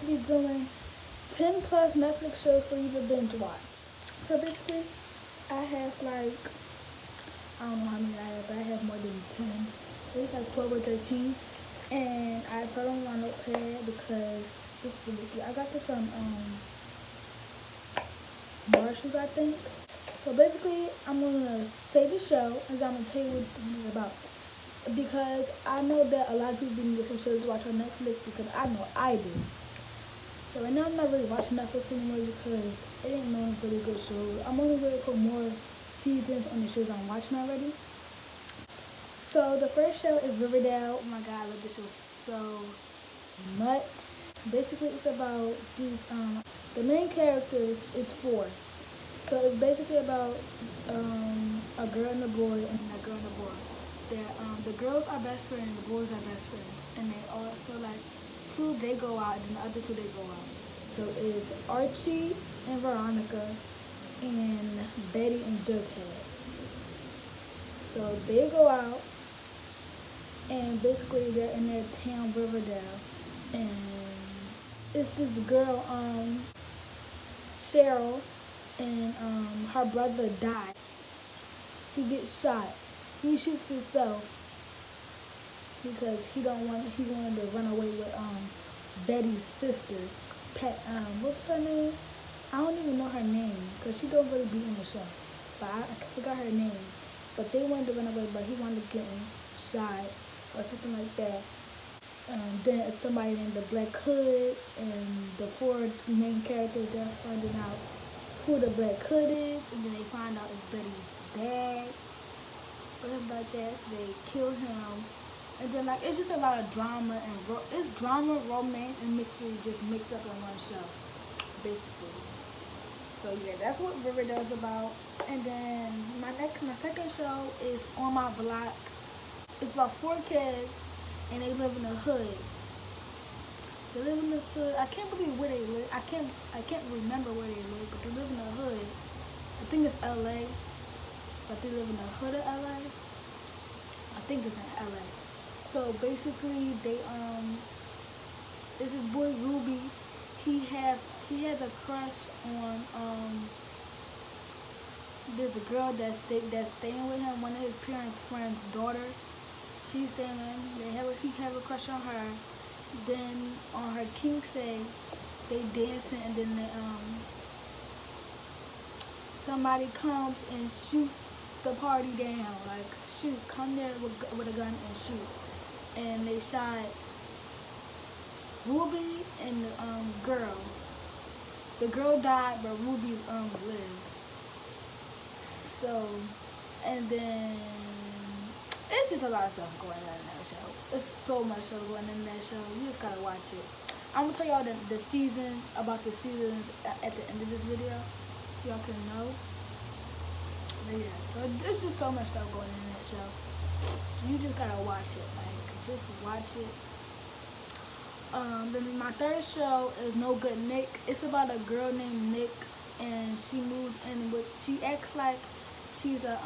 be doing 10 plus Netflix shows for you to binge watch. So basically, I have like, I don't know how many I have, but I have more than 10. I think like 12 or 13. And I put on my notepad because this is ridiculous. I got this from Marshalls, I think. So basically, I'm gonna say the show, and I'm gonna tell you what it's about. Because I know that a lot of people need some shows to watch on Netflix because I know I do. So right now I'm not really watching Netflix anymore because it ain't no really good shows. I'm only waiting for more seasons on the shows I'm watching already. So the first show is Riverdale. Oh my god, I love this show so much. Basically, it's about these. The main characters is four. So it's basically about a girl and a boy, and a girl and a boy. The girls are best friends, and the boys are best friends, and they also like two they go out, and the other two they go out. So it's Archie and Veronica, and Betty and Jughead. So they go out, and basically they're in their town Riverdale, and it's this girl, Cheryl, and her brother dies. He gets shot. He shoots himself because he wanted to run away with Betty's sister. What's her name? I don't even know her name because she don't really be in the show. But I forgot her name. But they wanted to run away, but he wanted to get shot or something like that. Then it's somebody named the Black Hood, and the four main characters, they're finding out who the Black Hood is, and then they find out it's Betty's dad, or something like that, so they kill him. And then like it's just a lot of drama and it's drama, romance, and mystery just mixed up in one show, basically. So yeah, that's what Riverdale's about. And then my second show is On My Block. It's about four kids, and they live in the hood. They live in the hood. I can't believe where they live. I can't remember where they live, but they live in the hood. I think it's LA, but they live in the hood of LA. I think it's in LA. So basically, this is boy Ruby. He has a crush on there's a girl that's staying with him. One of his parents' friend's daughter. She's staying with him. He have a crush on her. Then on her kink day, they dancing, and then somebody comes and shoots the party down. Like come there with a gun and shoot. And they shot Ruby and the girl. The girl died, but Ruby lived. So, and then it's just a lot of stuff going on in that show. There's so much stuff going on in that show. You just gotta watch it. I'm gonna tell y'all the season, about the seasons at the end of this video, so y'all can know. But yeah, so there's just so much stuff going on in that show. You just gotta watch it. Like, just watch it. Then my third show is No Good Nick. It's about a girl named Nick, and she moves in with. She acts like she's a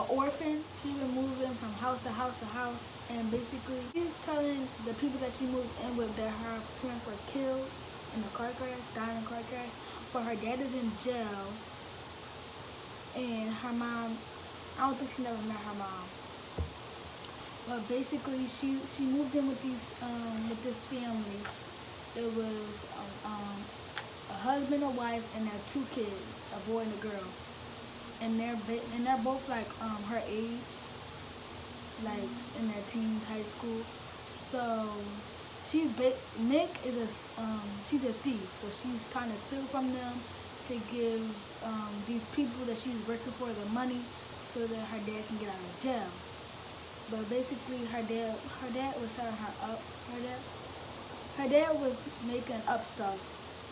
orphan. She's been moving from house to house to house, and basically she's telling the people that she moved in with that her parents were killed in a car crash, died in a car crash, but her dad is in jail, and her mom, I don't think she never met her mom. But basically, she moved in with this family. It was a husband, a wife, and their two kids, a boy and a girl. And they're both like her age, like in their teens, high school. So Nick is she's a thief. So she's trying to steal from them to give these people that she's working for the money so that her dad can get out of jail. But basically, her dad was setting her up. Her dad was making up stuff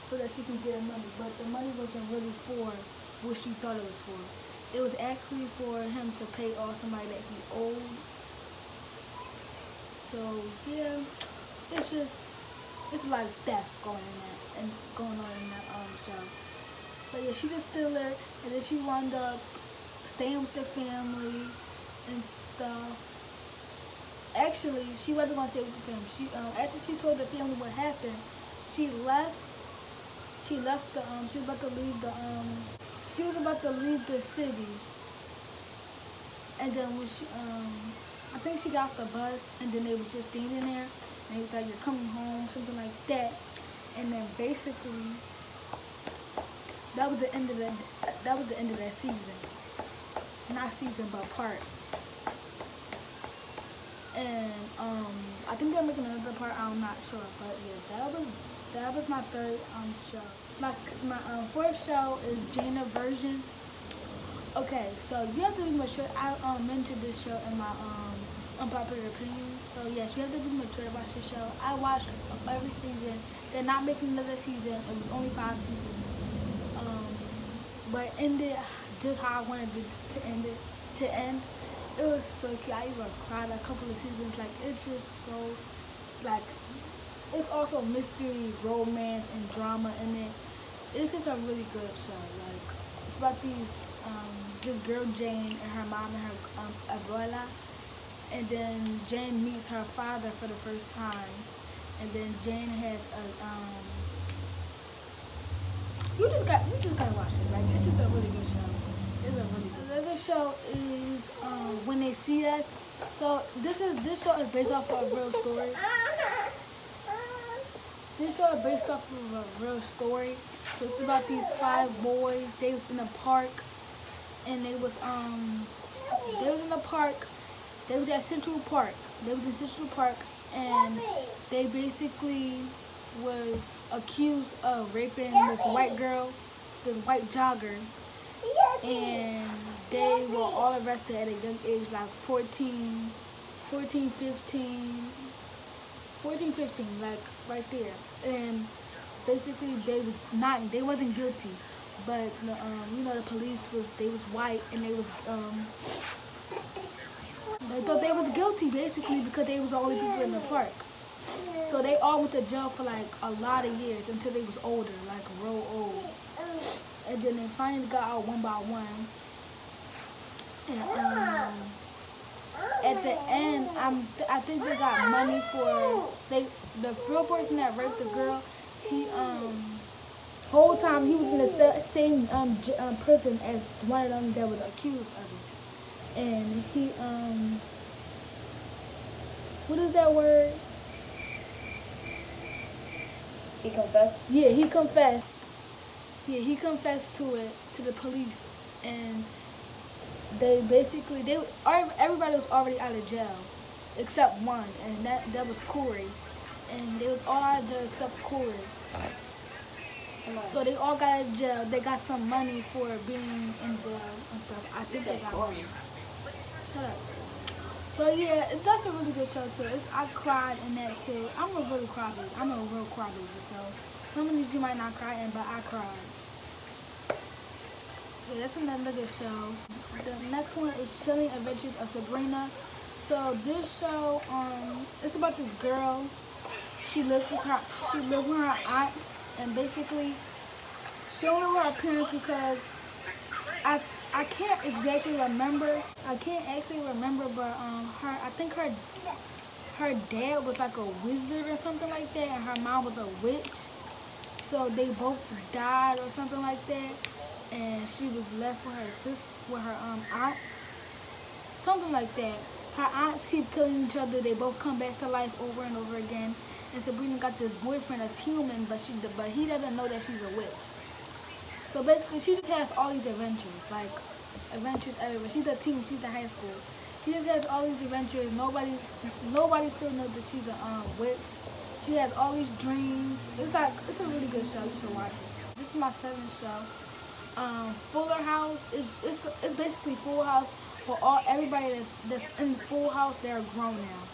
so that she can get money, but the money wasn't really for what she thought it was for. It was actually for him to pay off somebody that he owed. So yeah, it's a lot of theft going on in that show. But yeah, she just still there, and then she wound up staying with the family and stuff. actually, she wasn't gonna stay with the family. She after she told the family what happened, she left. She left the she was about to leave the she was about to leave the city. And then when she I think she got off the bus, and then they was just standing there, and they was like, "You're coming home," something like that. And then basically, that was the end of that season. Not season, but part. And I think they're making another part. I'm not sure, but yeah, that was my third show. My fourth show is Jane Version. Okay, so you have to be mature. I mentioned this show in my unpopular opinion. So yes, you have to be mature to watch this show. I watched every season. They're not making another season. It was only 5 seasons. But it ended just how I wanted to end it. To end, it was so cute. I even cried a couple of seasons. Like, it's just so, like, it's also mystery, romance, and drama in it. It's just a really good show. Like, it's about this girl Jane and her mom and her abuela, and then Jane meets her father for the first time, and then Jane has a you just gotta watch it. Like, it's just a really good show. It's a really good show. The other show is When They See Us. So this show is based off of a real story. This show is based off of a real story. So it's about these 5 boys. They was in a park, and they was in the park. They was at Central Park. They was in Central Park, and they basically was accused of raping this white girl, this white jogger, and they were all arrested at a young age, like 14, 15, like right there. And basically they wasn't guilty, but the police they was white, and they thought they was guilty basically because they was the only people in the park. So they all went to jail for like a lot of years until they was older, like real old. And then they finally got out one by one. And at the end, I think they got money for the real person that raped the girl. He whole time he was in the same prison as one of them that was accused of it. And he what is that word? He confessed? Yeah, he confessed. Yeah, he confessed to it, to the police. And they basically, everybody was already out of jail, except one, and that was Corey. And they was all out of jail except Corey. So they all got out of jail. They got some money for being in jail and stuff. I think they got money. Shut up. So yeah, that's a really good show too. I cried in that too. I'm a real crybaby. So some of these you might not cry in, but I cried. Yeah, that's another good show. The next one is Chilling Adventures of Sabrina. So this show, it's about this girl. She lives with her aunts, and basically she don't live with her parents because I can't exactly remember. I can't actually remember, but I think her dad was like a wizard or something like that, and her mom was a witch. So they both died or something like that, and she was left with her aunts, something like that. Her aunts keep killing each other. They both come back to life over and over again. And Sabrina got this boyfriend that's human, but he doesn't know that she's a witch. So basically, she just has all these adventures, like adventures everywhere. She's a teen. She's in high school. She just has all these adventures. Nobody still knows that she's a witch. She has all these dreams. It's a really good show. You should watch it. This is my 7th show. Fuller House it's basically Full House, but everybody that's in Full House, they're grown now.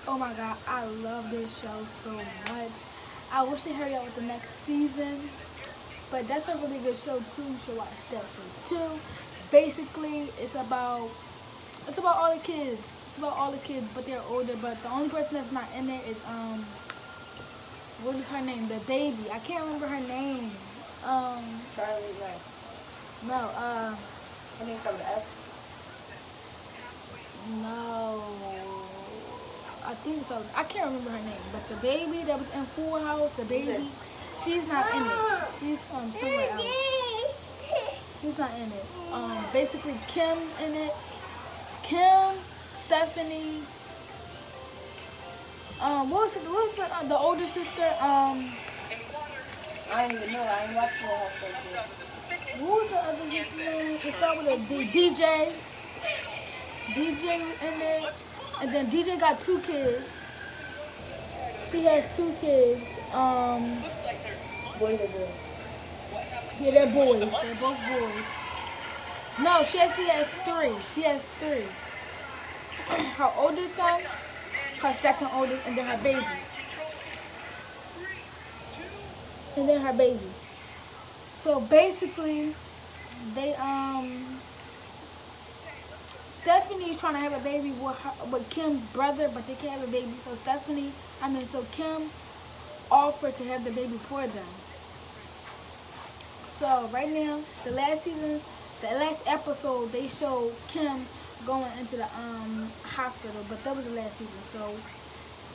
Oh my God, I love this show so much. I wish they hurry up with the next season. But that's a really good show too. You should watch that show too. Basically, it's about all the kids. It's about all the kids, but they're older. But the only person that's not in there is what is her name? The baby. I can't remember her name. Charlie Ray. No. Her name starts with S. No. I think so. I can't remember her name, but the baby that was in Full House, the baby, she's not in it. She's somewhere else. She's not in it. Basically Kim in it. Kim, Stephanie. What was it? What was the older sister? I don't even know. I ain't watched Full House like that. What was the other sister name? It started with a D. DJ. DJ was in it, and then DJ got 2 kids. She has 2 kids. Boys or girls? Yeah, they're boys. They're both boys. No, she actually has 3. She has 3. Her oldest son, her second oldest, and then her baby. And then her baby. So basically, they Stephanie's trying to have a baby with Kim's brother, but they can't have a baby. So Kim offered to have the baby for them. So right now, the last episode, they showed Kim going into the hospital, but that was the last season. So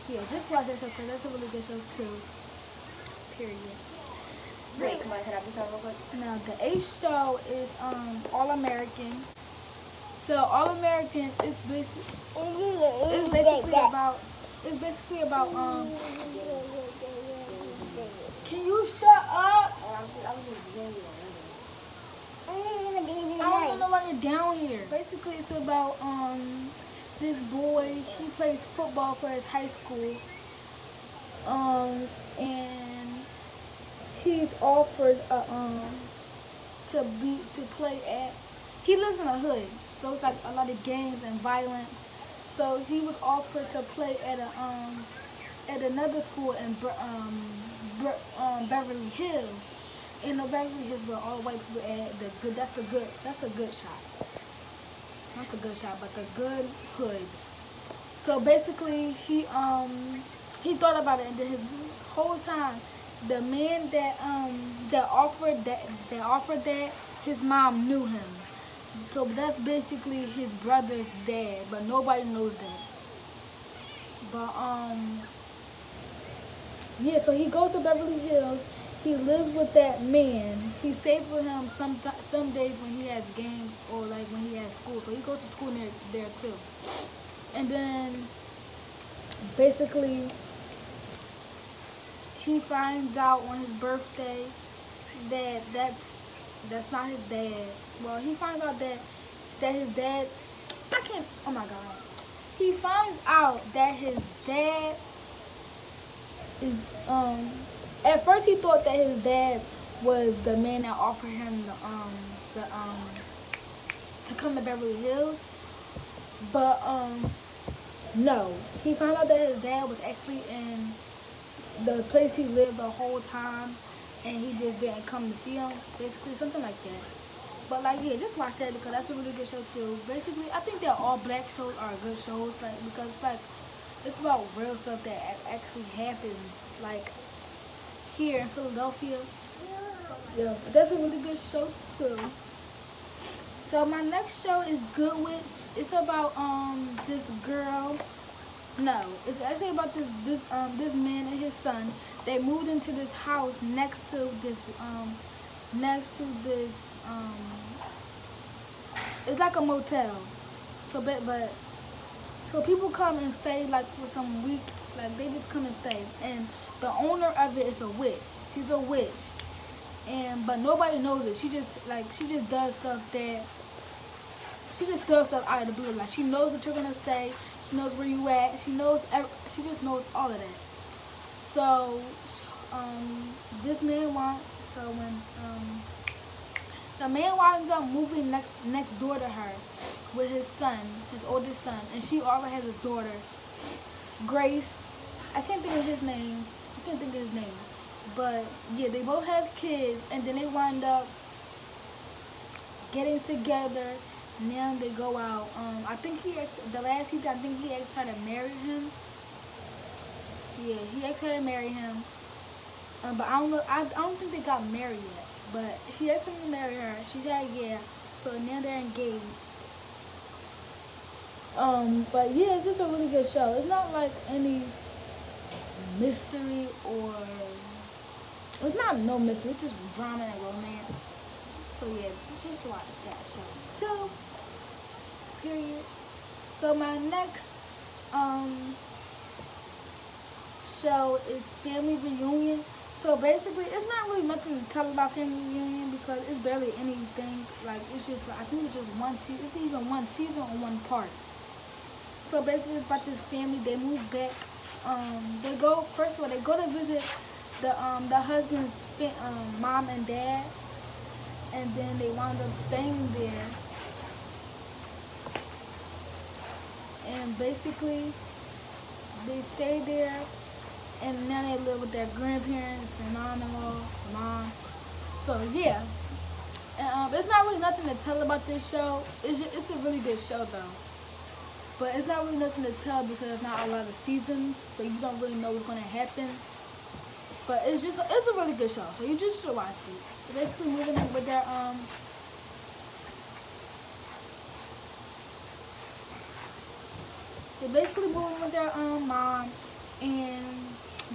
yeah, just watch that show because that's a really good show too. Period. Wait, come on, can I do something real quick? Now the 8th show is All American. So All American is basically about Can you shut up? I was just beginning to I don't know why you're down here. Basically, it's about this boy. He plays football for his high school, and he's offered to play at. He lives in a hood, so it's like a lot of gangs and violence. So he was offered to play at another school in Beverly Hills. In the Beverly Hills where all the white people at that's the good shot. Not the good shot, but the good hood. So basically he thought about it, and then his whole time the man that offered that his mom knew him. So that's basically his brother's dad, but nobody knows that. But yeah, so he goes to Beverly Hills. He lives with that man. He stays with him some days when he has games or like when he has school. So he goes to school there too. And then basically he finds out on his birthday that that's not his dad. Well, he finds out that his dad, oh my God. He finds out that his dad is at first he thought that his dad was the man that offered him to come to Beverly Hills, but no. He found out that his dad was actually in the place he lived the whole time, and he just didn't come to see him. Basically, something like that. But like, yeah, just watch that because that's a really good show too. Basically, I think that all black shows are good shows, like because it's about real stuff that actually happens, like here in Philadelphia. So, yeah, but that's a really good show too. So my next show is Good Witch. It's about this girl. No, it's actually about this man and his son. They moved into this house next to this it's like a motel. So so people come and stay like for some weeks, like they just come and stay. And the owner of it is a witch. She's a witch. But nobody knows it. She just does stuff out of the blue. Like she knows what you're gonna say. She knows where you at. She just knows all of that. So this man the man winds up moving next door to her with his son, his oldest son, and she already has a daughter, Grace. I can't think of his name. But yeah, they both have kids, and then they wind up getting together. Now they go out. I think the last season, I think he asked her to marry him. Yeah, he asked her to marry him. But I don't know. I don't think they got married yet. But he asked him to marry her. She said yeah. So now they're engaged. But yeah, it's just a really good show. It's not like any mystery or it's not no mystery. It's just drama and romance. So yeah, just watch that show too. Period. So my next show is Family Reunion. So basically, it's not really nothing to tell about Family Reunion because it's barely anything. Like it's just, I think it's just one season. It's even one season or one part. So basically, it's about this family. They move back. They go first of all. They go to visit the husband's mom and dad, and then they wound up staying there. And basically, they stay there, and now they live with their grandparents, their mom-in-law, mom. So yeah, and it's not really nothing to tell about this show. It's a really good show though, but it's not really nothing to tell because there's not a lot of seasons, so you don't really know what's gonna happen. But it's a really good show, so you just should watch it. They're basically moving in with their mom, and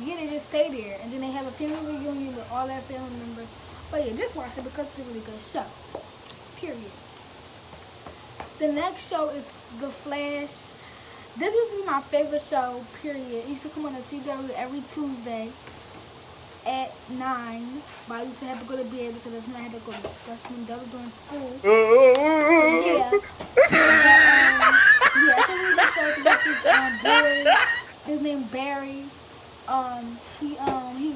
yeah, they just stay there, and then they have a family reunion with all their family members. But yeah, just watch it because it's a really good show. Period. The next show is The Flash. This used to be my favorite show. Period. It used to come on the CW every Tuesday at 9. But I used to have to go to bed because that's when I had to go. That's when I was doing school. So yeah. Yeah, it's a really good show. It's about this boy. His name Barry. He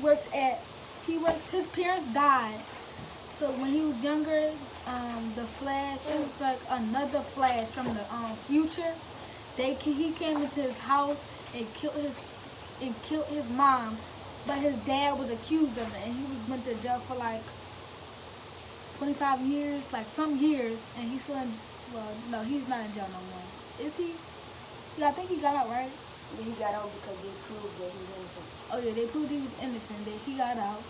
works. His parents died. So when he was younger, the Flash, it was like another Flash from the future. He came into his house and killed his mom, but his dad was accused of it, and he went to jail for like 25 years, like some years, and he's still in. Well, no, he's not in jail no more. Is he? Yeah, I think he got out, right? Yeah, he got out because they proved that he was innocent. Oh yeah, they proved he was innocent. That he got out.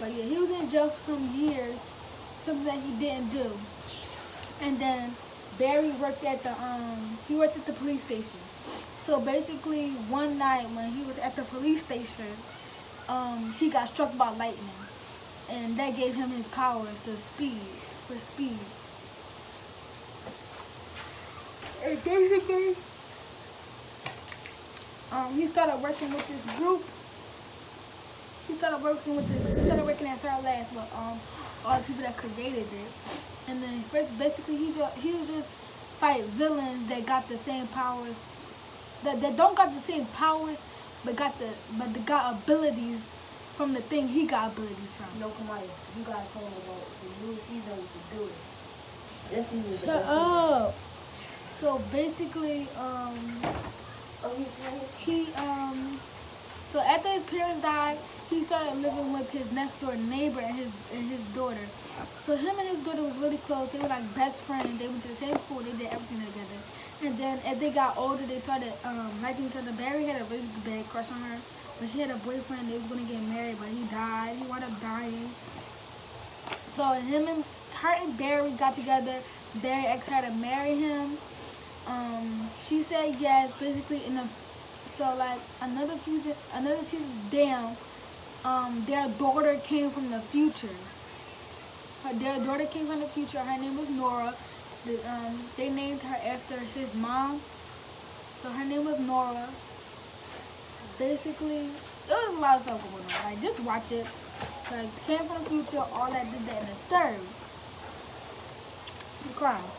But yeah, he was in jail for some years, something that he didn't do. And then Barry worked at the police station. So basically, one night when he was at the police station, he got struck by lightning, and that gave him his powers for speed. And basically, he started working with this group. He started working at Star Last with all the people that created it. And then first, basically, he was just fight villains that got the same powers, that don't got the same powers, but they got abilities from the thing he got abilities from. No, come on, you gotta tell him about the new season we could do it. This season is the Shut best up. So basically, so after his parents died, he started living with his next door neighbor and his daughter. So him and his daughter was really close. They were like best friends. They went to the same school. They did everything together. And then as they got older, they started liking each other. Barry had a really bad crush on her. When she had a boyfriend, they was gonna get married, but he died. He wound up dying. So her and Barry got together. Barry asked her to marry him. She said yes. Basically, another few seasons down, their daughter came from the future. Their daughter came from the future. Her name was Nora. They named her after his mom. So her name was Nora. Basically, there was a lot of stuff going on. Like, just watch it. Like, came from the future, all that, did that in the third. I'm crying.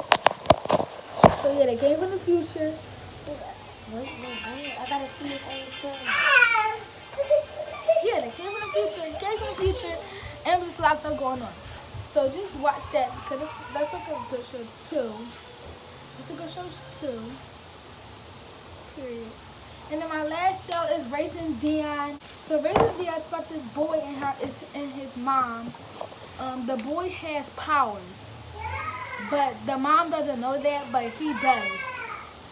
So yeah, they came from the future. Wait, I gotta see it on the camera. Yeah, they came from the future, and there was just a lot of stuff going on. So just watch that because that's like a good show too. It's a good show too. Period. And then my last show is Raising Dion. So Raising Dion is about this boy and his mom. The boy has powers, but the mom doesn't know that, but he does.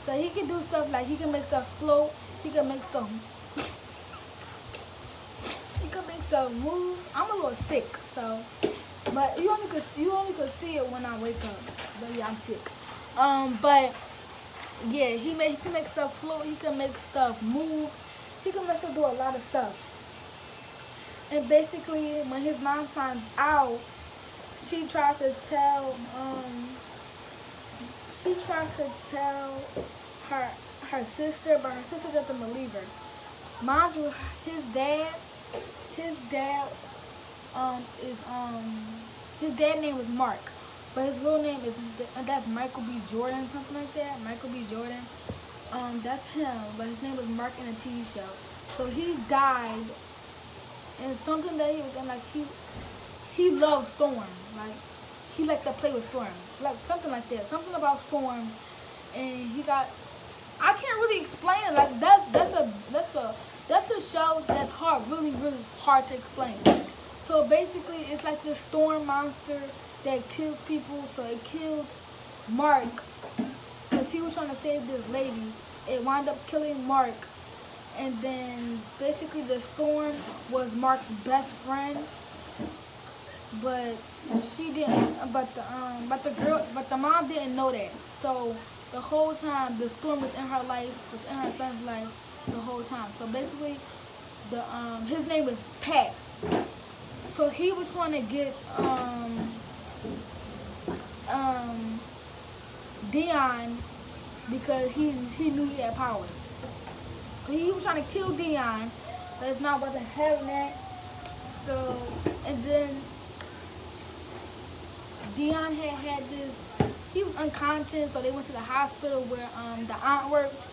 So he can do stuff like he can make stuff float. He can make stuff move. I'm a little sick, so but you only could see it when I wake up. But yeah, I'm sick. But yeah, he can make stuff float. He can make stuff move. He can make stuff do a lot of stuff. And basically, when his mom finds out, she tries to tell her sister, but her sister doesn't believe her. Mind you, his dad is his dad name was Mark, but his real name is that's Michael B. Jordan, something like that. Michael B. Jordan. That's him, but his name was Mark in a TV show. So he died, and something that he was in, like he loved Storm, like he liked to play with Storm, like something like that, something about Storm, and he got. I can't really explain it. Like that's a show that's really hard to explain. So basically, it's like this storm monster that kills people. So it killed Mark because he was trying to save this lady. It wound up killing Mark, and then basically the storm was Mark's best friend, but she didn't. But the mom didn't know that. So the whole time the storm was in her life, was in her son's life the whole time. So basically, his name was Pat. So he was trying to get Dion because he knew he had powers. He was trying to kill Dion, but his mom wasn't having that. So, and then Dion had this. He was unconscious, so they went to the hospital where the aunt worked,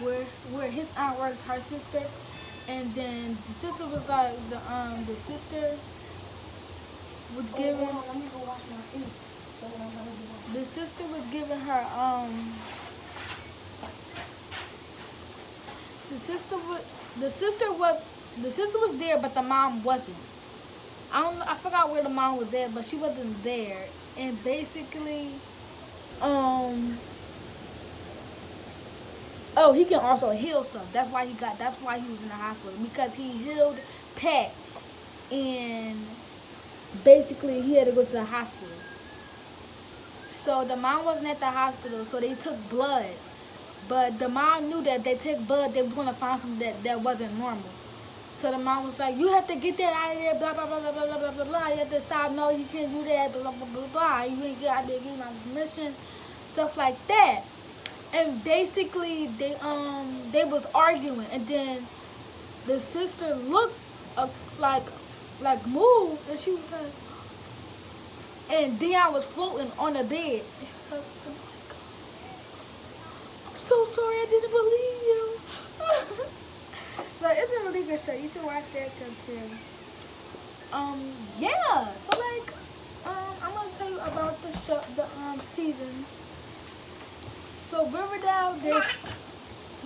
where his aunt worked, her sister, and then the sister was like the sister was giving. Let me go wash my face. So The sister was giving her the sister was there, but the mom wasn't. I forgot where the mom was at, but she wasn't there. And basically, oh, he can also heal stuff. That's why he was in the hospital, because he healed Pat, and basically he had to go to the hospital. So the mom wasn't at the hospital, so they took blood. But the mom knew that they took blood, they were gonna find something that wasn't normal. So the mom was like, "You have to get that out of there, blah blah blah blah blah blah blah blah. You have to stop. No, you can't do that, blah blah blah blah. You ain't get out there, give my permission, stuff like that." And basically, they was arguing, and then the sister looked like moved, and she was like, and Dion was floating on the bed. And she was like, "Oh my God, I'm so sorry, I didn't believe you." But it's a really good show. You should watch that show too. Yeah. So like, I'm gonna tell you about the show, the seasons. So Riverdale,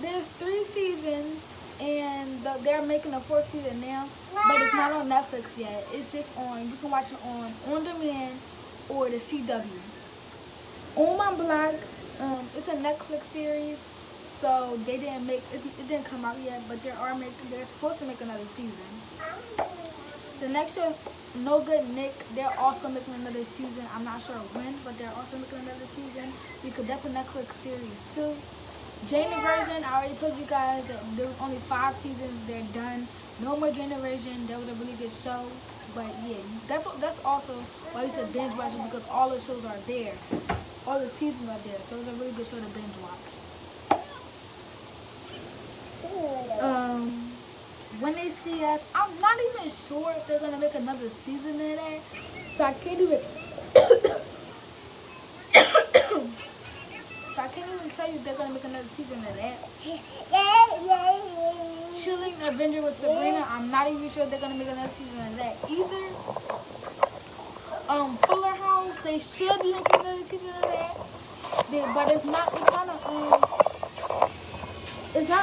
there's 3 seasons, and they're making a 4th season now, but it's not on Netflix yet. It's just you can watch it on demand or the CW. On My Block, it's a Netflix series. So they didn't make it didn't come out yet, but they're supposed to make another season. The next show is No Good Nick. They're also making another season. I'm not sure when, but they're also making another season because that's a Netflix series too. Jane the Virgin, I already told you guys that there was only 5 seasons. They're done. No more Jane the Virgin. That was a really good show. But yeah, that's also why you should binge watch it, because all the shows are there. All the seasons are there. So it's a really good show to binge watch. When They See Us, I'm not even sure if they're gonna make another season of that, so I can't even tell you if they're gonna make another season of that. Chilling Adventure with Sabrina, I'm not even sure if they're gonna make another season of that either. Fuller House, they should be making another season of that, but it's not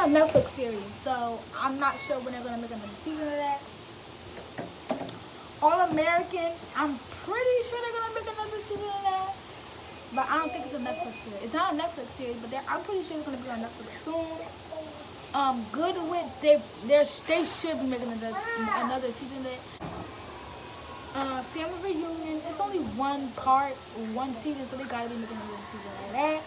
a Netflix series, so I'm not sure when they're going to make another season of that. All American, I'm pretty sure they're going to make another season of that, but I don't think it's a Netflix series. It's not a Netflix series, but I'm pretty sure it's going to be on Netflix soon. Good Wit, they should be making another season of that. Family reunion. It's only one part, one season, so they gotta be making another season like that.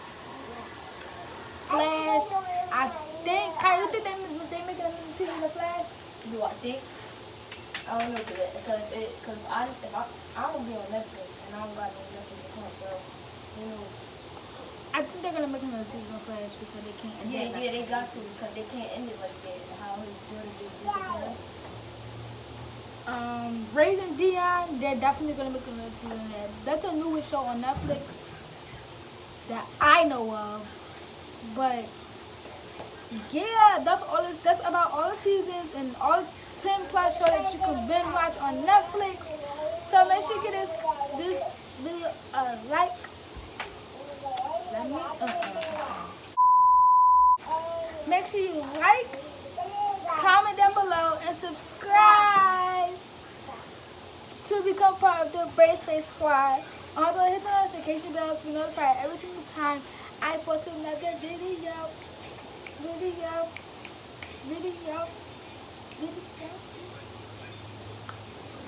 Flash, I think. Kai, you think they making another season of Flash? Do I think? I don't know, because if I'm gonna be on Netflix and I don't got no Netflix account, so you know. I think they're gonna make another season of Flash because they can't end it. Yeah, they got to, because they can't end it like that. How his daughter did disappear. Raising Dion, they're definitely gonna make another season of that. That's the newest show on Netflix that I know of. But yeah, that's about all the seasons and all 10 plus shows that you can binge watch on Netflix. So make sure you give this video a like. Make sure you like, comment down below, and subscribe to become part of the Brave Face Squad. Also, hit the notification bell to be notified every single time I post another video.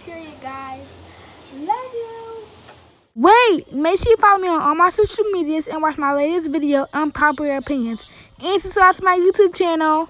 Period, guys. Love you. Wait, make sure you follow me on all my social medias and watch my latest video, Unpopular Opinions. And subscribe to my YouTube channel.